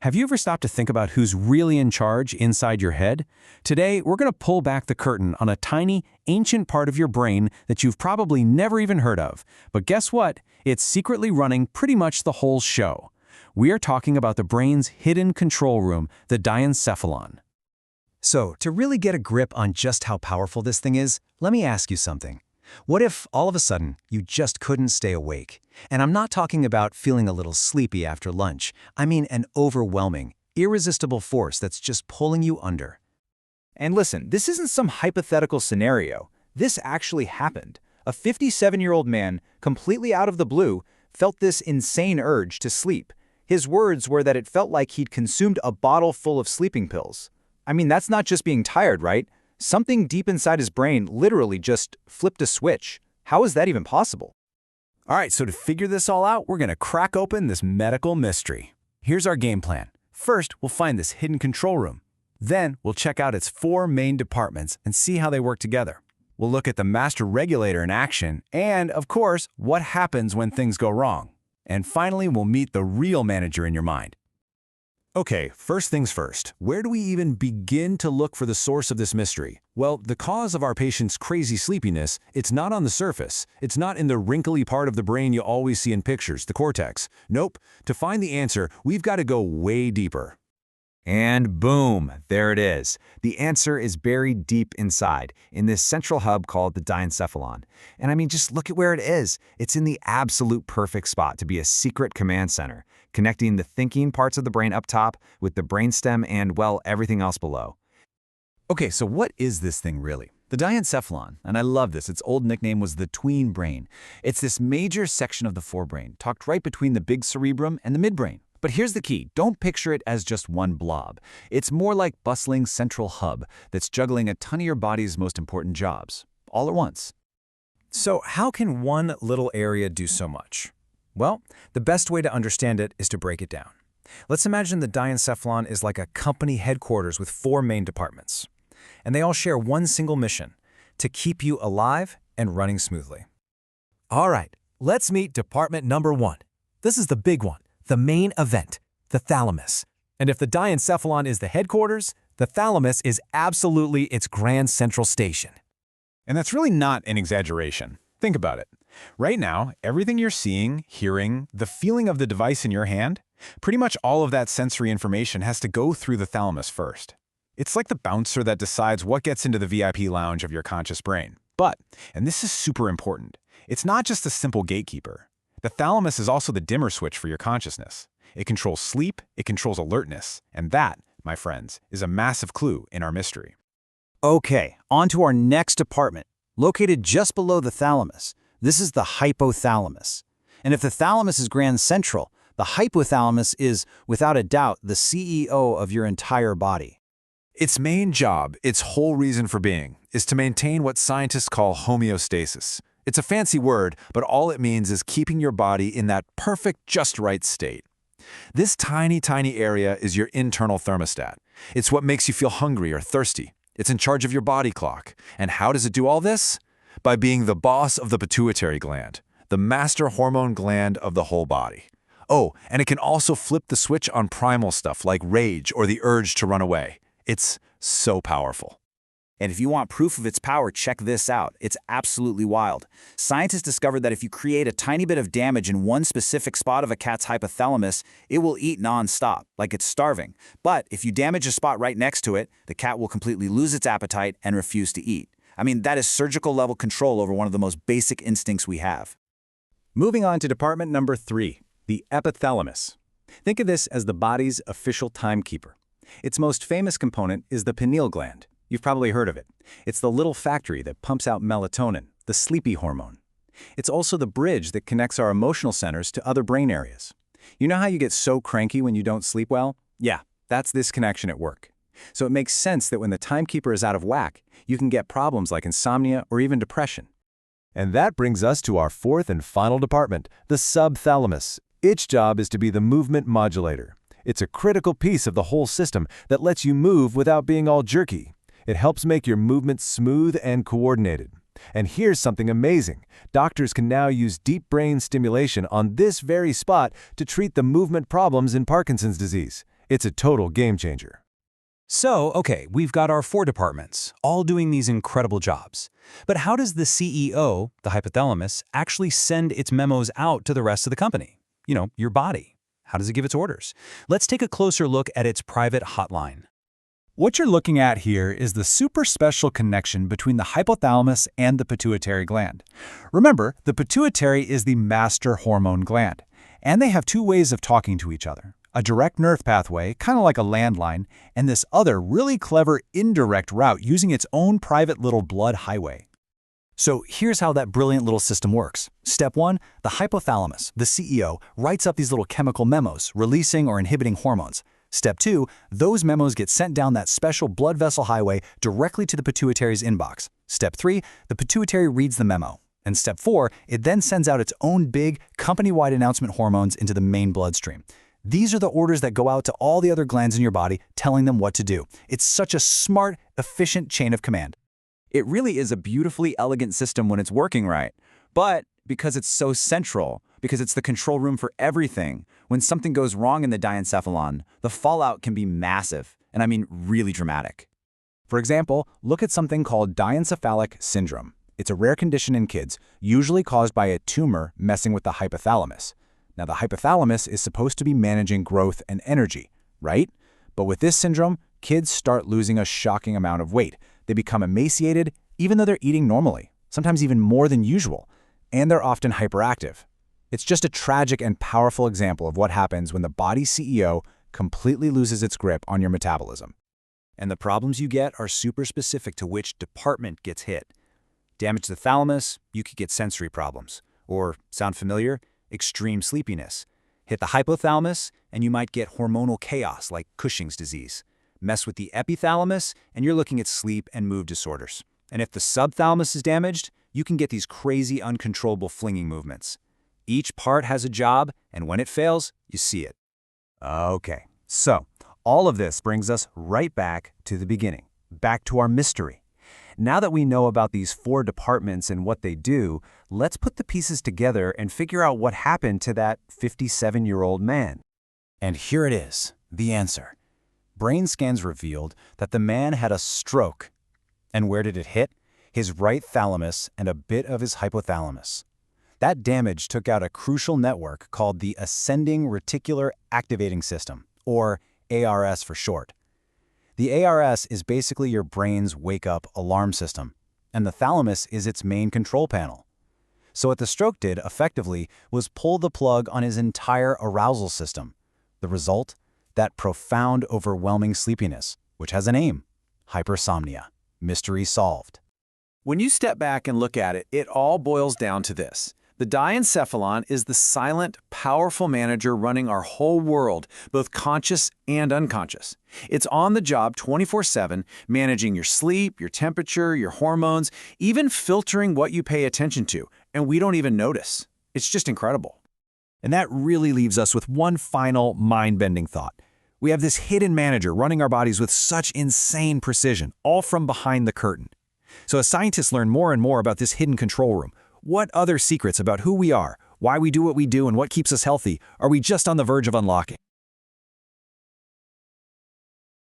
Have you ever stopped to think about who's really in charge inside your head? Today, we're going to pull back the curtain on a tiny, ancient part of your brain that you've probably never even heard of. But guess what? It's secretly running pretty much the whole show. We are talking about the brain's hidden control room, the Diencephalon. So, to really get a grip on just how powerful this thing is, let me ask you something. What if, all of a sudden, you just couldn't stay awake? And I'm not talking about feeling a little sleepy after lunch. I mean an overwhelming, irresistible force that's just pulling you under. And listen, this isn't some hypothetical scenario. This actually happened. A 57-year-old man, completely out of the blue, felt this insane urge to sleep. His words were that it felt like he'd consumed a bottle full of sleeping pills. I mean, that's not just being tired, right? Something deep inside his brain literally just flipped a switch. How is that even possible? All right, so to figure this all out, we're going to crack open this medical mystery. Here's our game plan. First, we'll find this hidden control room. Then, we'll check out its 4 main departments and see how they work together. We'll look at the master regulator in action and, of course, what happens when things go wrong. And finally, we'll meet the real manager in your mind. Okay, first things first. Where do we even begin to look for the source of this mystery? Well, the cause of our patient's crazy sleepiness, it's not on the surface. It's not in the wrinkly part of the brain you always see in pictures, the cortex. Nope. To find the answer, we've got to go way deeper. And boom, there it is. The answer is buried deep inside, in this central hub called the Diencephalon. And I mean, just look at where it is. It's in the absolute perfect spot to be a secret command center, connecting the thinking parts of the brain up top with the brainstem and, well, everything else below. Okay, so what is this thing really? The Diencephalon, and I love this, its old nickname was the tween brain. It's this major section of the forebrain, tucked right between the big cerebrum and the midbrain. But here's the key. Don't picture it as just one blob. It's more like bustling central hub that's juggling a ton of your body's most important jobs, all at once. So how can one little area do so much? Well, the best way to understand it is to break it down. Let's imagine the Diencephalon is like a company headquarters with 4 main departments. And they all share one single mission, to keep you alive and running smoothly. All right, let's meet department number 1. This is the big one. The main event, the thalamus. And if the Diencephalon is the headquarters, the thalamus is absolutely its grand central station. And that's really not an exaggeration. Think about it. Right now, everything you're seeing, hearing, the feeling of the device in your hand, pretty much all of that sensory information has to go through the thalamus first. It's like the bouncer that decides what gets into the VIP lounge of your conscious brain. But, and this is super important, it's not just a simple gatekeeper. The thalamus is also the dimmer switch for your consciousness. It controls sleep, it controls alertness, and that, my friends, is a massive clue in our mystery. Okay, on to our next department. Located just below the thalamus, this is the hypothalamus. And if the thalamus is grand central, the hypothalamus is, without a doubt, the CEO of your entire body. Its main job, its whole reason for being, is to maintain what scientists call homeostasis. It's a fancy word, but all it means is keeping your body in that perfect, just right state. This tiny, tiny area is your internal thermostat. It's what makes you feel hungry or thirsty. It's in charge of your body clock. And how does it do all this? By being the boss of the pituitary gland, the master hormone gland of the whole body. Oh, and it can also flip the switch on primal stuff like rage or the urge to run away. It's so powerful. And if you want proof of its power, check this out. It's absolutely wild. Scientists discovered that if you create a tiny bit of damage in one specific spot of a cat's hypothalamus, it will eat non-stop, like it's starving. But if you damage a spot right next to it, the cat will completely lose its appetite and refuse to eat. I mean, that is surgical-level control over one of the most basic instincts we have. Moving on to department number 3, the epithalamus. Think of this as the body's official timekeeper. Its most famous component is the pineal gland. You've probably heard of it. It's the little factory that pumps out melatonin, the sleepy hormone. It's also the bridge that connects our emotional centers to other brain areas. You know how you get so cranky when you don't sleep well? Yeah, that's this connection at work. So it makes sense that when the timekeeper is out of whack, you can get problems like insomnia or even depression. And that brings us to our 4th and final department, the subthalamus. Its job is to be the movement modulator. It's a critical piece of the whole system that lets you move without being all jerky. It helps make your movements smooth and coordinated. And here's something amazing. Doctors can now use deep brain stimulation on this very spot to treat the movement problems in Parkinson's disease. It's a total game changer. So, okay, we've got our 4 departments, all doing these incredible jobs. But how does the CEO, the hypothalamus, actually send its memos out to the rest of the company? Your body. How does it give its orders? Let's take a closer look at its private hotline. What you're looking at here is the super special connection between the hypothalamus and the pituitary gland. Remember, the pituitary is the master hormone gland, and they have 2 ways of talking to each other. A direct nerve pathway, kind of like a landline, and this other really clever indirect route using its own private little blood highway. So here's how that brilliant little system works. Step 1, the hypothalamus, the CEO, writes up these little chemical memos, releasing or inhibiting hormones. Step 2, those memos get sent down that special blood vessel highway directly to the pituitary's inbox. Step 3, the pituitary reads the memo. And step 4, it then sends out its own big, company-wide announcement hormones into the main bloodstream. These are the orders that go out to all the other glands in your body, telling them what to do. It's such a smart, efficient chain of command. It really is a beautifully elegant system when it's working right. But because it's so central, because it's the control room for everything, when something goes wrong in the diencephalon, the fallout can be massive, and I mean really dramatic. For example, look at something called diencephalic syndrome. It's a rare condition in kids, usually caused by a tumor messing with the hypothalamus. Now, the hypothalamus is supposed to be managing growth and energy, right? But with this syndrome, kids start losing a shocking amount of weight. They become emaciated, even though they're eating normally, sometimes even more than usual, and they're often hyperactive. It's just a tragic and powerful example of what happens when the body's CEO completely loses its grip on your metabolism. And the problems you get are super specific to which department gets hit. Damage the thalamus, you could get sensory problems. Or, sound familiar? Extreme sleepiness. Hit the hypothalamus, and you might get hormonal chaos like Cushing's disease. Mess with the epithalamus, and you're looking at sleep and mood disorders. And if the subthalamus is damaged, you can get these crazy, uncontrollable flinging movements. Each part has a job, and when it fails, you see it. Okay, so all of this brings us right back to the beginning, back to our mystery. Now that we know about these 4 departments and what they do, let's put the pieces together and figure out what happened to that 57-year-old man. And here it is, the answer. Brain scans revealed that the man had a stroke. And where did it hit? His right thalamus and a bit of his hypothalamus. That damage took out a crucial network called the Ascending Reticular Activating System, or ARS for short. The ARS is basically your brain's wake-up alarm system, and the thalamus is its main control panel. So what the stroke did, effectively, was pull the plug on his entire arousal system. The result? That profound, overwhelming sleepiness, which has a name: hypersomnia. Mystery solved. When you step back and look at it, it all boils down to this. The diencephalon is the silent, powerful manager running our whole world, both conscious and unconscious. It's on the job 24/7, managing your sleep, your temperature, your hormones, even filtering what you pay attention to, and we don't even notice. It's just incredible. And that really leaves us with one final mind-bending thought. We have this hidden manager running our bodies with such insane precision, all from behind the curtain. So as scientists learn more and more about this hidden control room, what other secrets about who we are, why we do what we do, and what keeps us healthy are we just on the verge of unlocking?